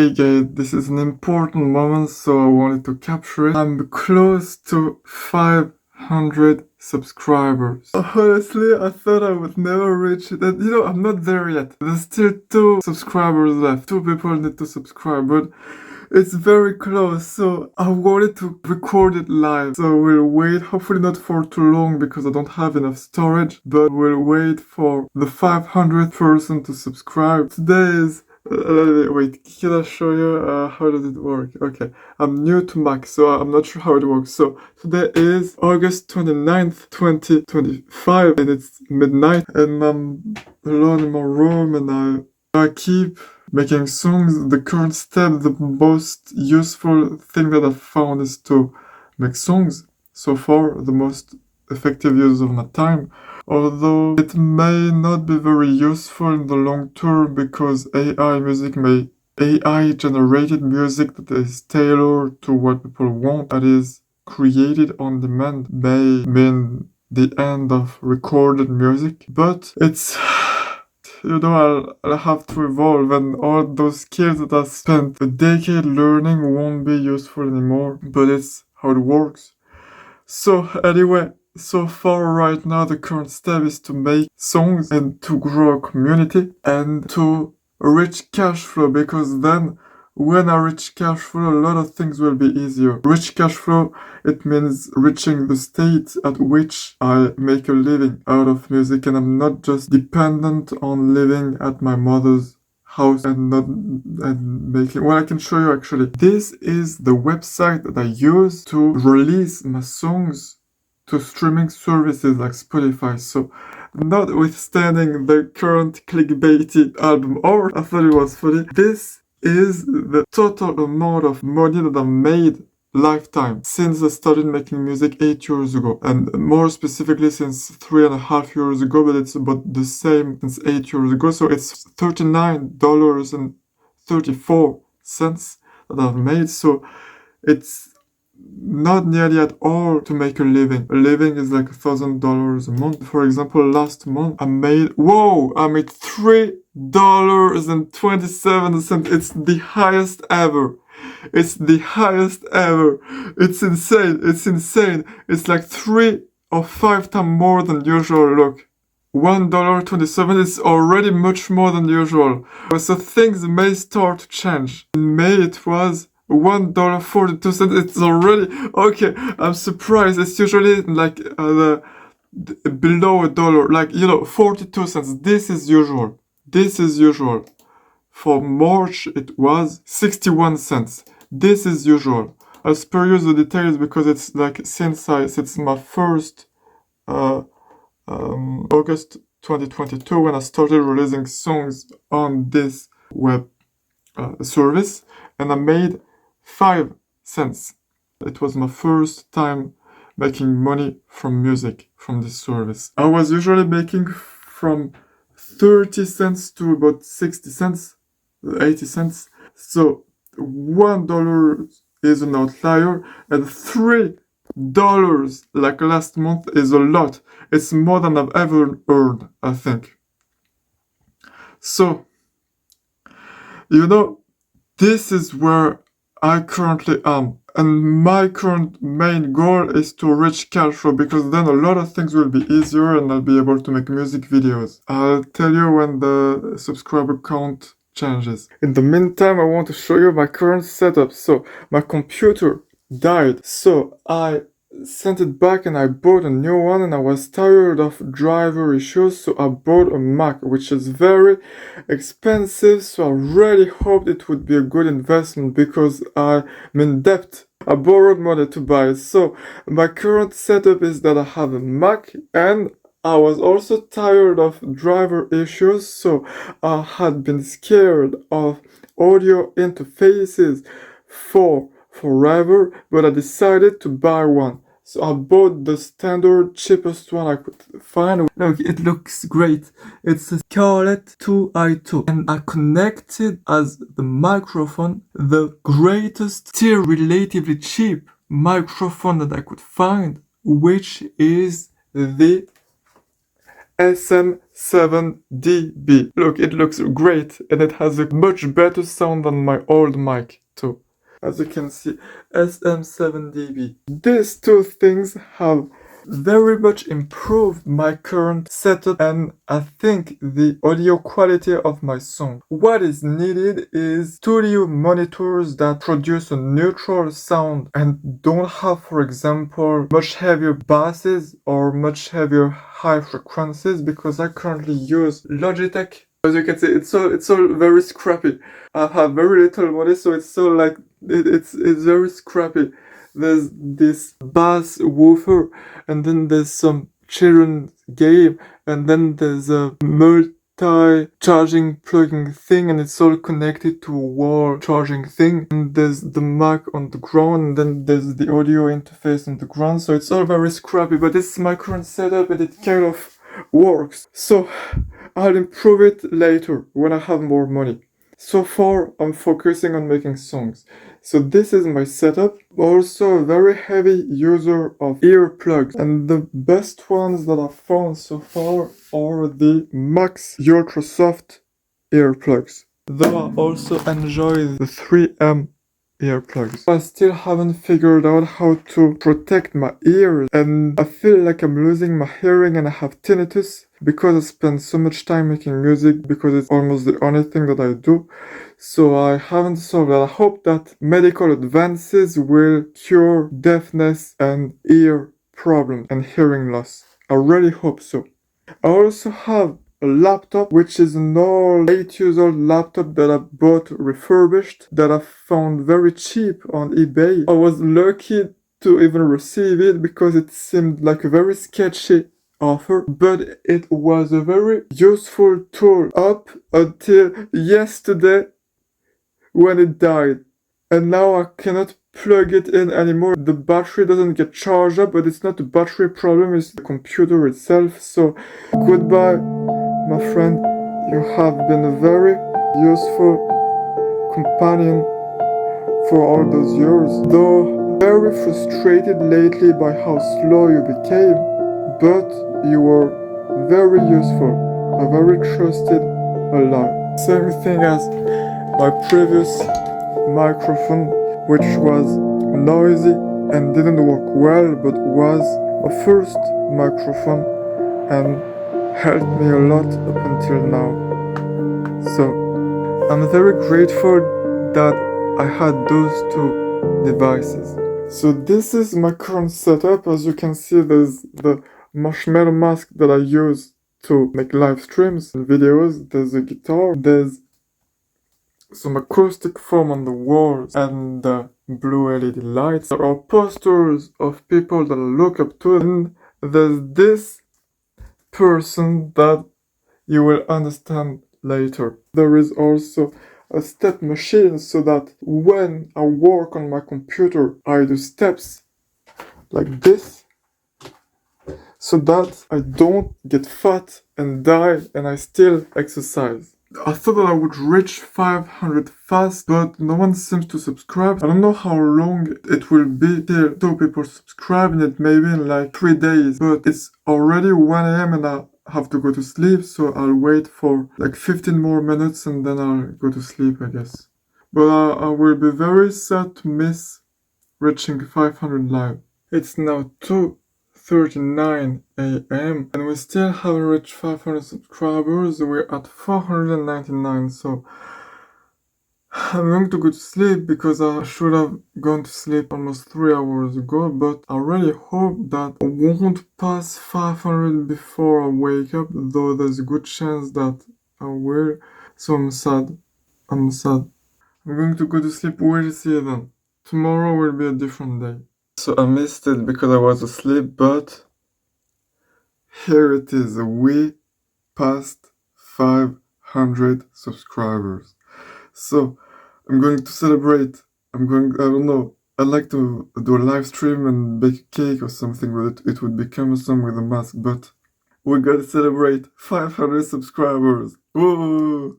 Okay guys, this is an important moment, so I wanted to capture it. I'm close to 500 subscribers. Honestly, I thought I would never reach it. And I'm not there yet. There's still 2 subscribers left. 2 people need to subscribe, but it's very close, so I wanted to record it live. So we'll wait, hopefully not for too long because I don't have enough storage, but we'll wait for the 500th person to subscribe. Today is wait, can I show you how does it work? Okay, I'm new to Mac, so I'm not sure how it works. So today is August 29th, 2025, and it's midnight, and I'm alone in my room, and I keep making songs. The current step, the most useful thing that I've found is to make songs. So far, the most effective use of my time. Although it may not be very useful in the long term because AI generated music that is tailored to what people want, that is created on demand, may mean the end of recorded music. But it's I'll have to evolve, and all those skills that I spent a decade learning won't be useful anymore, but it's how it works. So anyway, so far right now the current step is to make songs and to grow a community and to reach cash flow, because then when I reach cash flow, a lot of things will be easier. Reach cash flow, it means reaching the state at which I make a living out of music, and I'm not just dependent on living at my mother's house and making. Well, I can show you actually. This is the website that I use to release my songs to streaming services like Spotify. So notwithstanding the current clickbaity album art, I thought it was funny. This is the total amount of money that I've made lifetime since I started making music 8 years ago, and more specifically since 3.5 years ago, but it's about the same since 8 years ago. So it's $39.34 that I've made. So it's not nearly at all to make a living. A living is like $1,000 a month. For example, last month I made $3.27. It's the highest ever. It's the highest ever. It's insane. It's insane. It's like 3 or 5 times more than usual. Look, $1.27 is already much more than usual. So things may start to change. In May it was $1.42. It's already okay. I'm surprised. It's usually like below $1, like 42 cents. This is usual. This is usual. For March it was 61 cents. This is usual. I'll spare you the details because it's like since my first August 2022 when I started releasing songs on this web service, and I made 5 cents. It was my first time making money from music from this service. I was usually making from 30 cents to about 60 cents, 80 cents. So $1 is an outlier, and $3 like last month is a lot. It's more than I've ever earned, I think. So, this is where I currently am, and my current main goal is to reach cash flow, because then a lot of things will be easier and I'll be able to make music videos. I'll tell you when the subscriber count changes. In the meantime, I want to show you my current setup. So my computer died, so I sent it back and I bought a new one, and I was tired of driver issues, so I bought a Mac, which is very expensive, so I really hoped it would be a good investment because I'm in debt. I borrowed money to buy it. So my current setup is that I have a Mac, and I was also tired of driver issues, so I had been scared of audio interfaces for forever, but I decided to buy one. So I bought the standard cheapest one I could find. Look, it looks great. It's a Scarlett 2i2, and I connected as the microphone the greatest, still relatively cheap microphone that I could find, which is the SM SM7dB. Look, it looks great, and it has a much better sound than my old mic too. As you can see, SM7dB. These two things have very much improved my current setup, and I think the audio quality of my song. What is needed is studio monitors that produce a neutral sound and don't have, for example, much heavier basses or much heavier high frequencies, because I currently use Logitech. As you can see, it's all very scrappy. I have very little money, so it's so like it's very scrappy. There's this bass woofer, and then there's some children's game, and then there's a multi-charging plugging thing, and it's all connected to a wall charging thing. And there's the mic on the ground, and then there's the audio interface on the ground. So it's all very scrappy, but this is my current setup, and it kind of works. So I'll improve it later when I have more money. So far, I'm focusing on making songs. So this is my setup. Also a very heavy user of earplugs, and the best ones that I've found so far are the Max Ultra Soft earplugs. Though I also enjoy the 3M earplugs. I still haven't figured out how to protect my ears, and I feel like I'm losing my hearing and I have tinnitus because I spend so much time making music, because it's almost the only thing that I do. So I haven't solved that. I hope that medical advances will cure deafness and ear problems and hearing loss. I really hope so. I also have a laptop, which is an old 8-year-old laptop that I bought refurbished, that I found very cheap on eBay. I was lucky to even receive it because it seemed like a very sketchy offer, but it was a very useful tool up until yesterday when it died. And now I cannot plug it in anymore. The battery doesn't get charged up, but it's not the battery problem, it's the computer itself. So goodbye, my friend. You have been a very useful companion for all those years. Though very frustrated lately by how slow you became, but you were very useful, a very trusted ally. Same thing as my previous microphone, which was noisy and didn't work well, but was my first microphone and helped me a lot up until now. So I'm very grateful that I had those two devices. So this is my current setup. As you can see, there's the marshmallow mask that I use to make live streams and videos. There's a guitar, there's some acoustic foam on the walls, and the blue LED lights. There are posters of people that I look up to, and there's this person that you will understand later. There is also a step machine, so that when I work on my computer, I do steps like this, so that I don't get fat and die and I still exercise. I thought that I would reach 500 fast, but no one seems to subscribe. I don't know how long it will be till 2 people subscribe, and it may be in like 3 days, but it's already 1 a.m. and I have to go to sleep, so I'll wait for like 15 more minutes and then I'll go to sleep, I guess. But I will be very sad to miss reaching 500 live. It's now 2:39 a.m. and we still haven't reached 500 subscribers. We're at 499, so I'm going to go to sleep because I should have gone to sleep almost 3 hours ago, but I really hope that I won't pass 500 before I wake up, though there's a good chance that I will, so I'm sad. I'm going to go to sleep. We'll see then. Tomorrow will be a different day. So I missed it because I was asleep, but here it is. We passed 500 subscribers. So I'm going to celebrate. I don't know, I'd like to do a live stream and bake a cake or something with it. It would be cumbersome with a mask, but we gotta celebrate 500 subscribers. Whoa!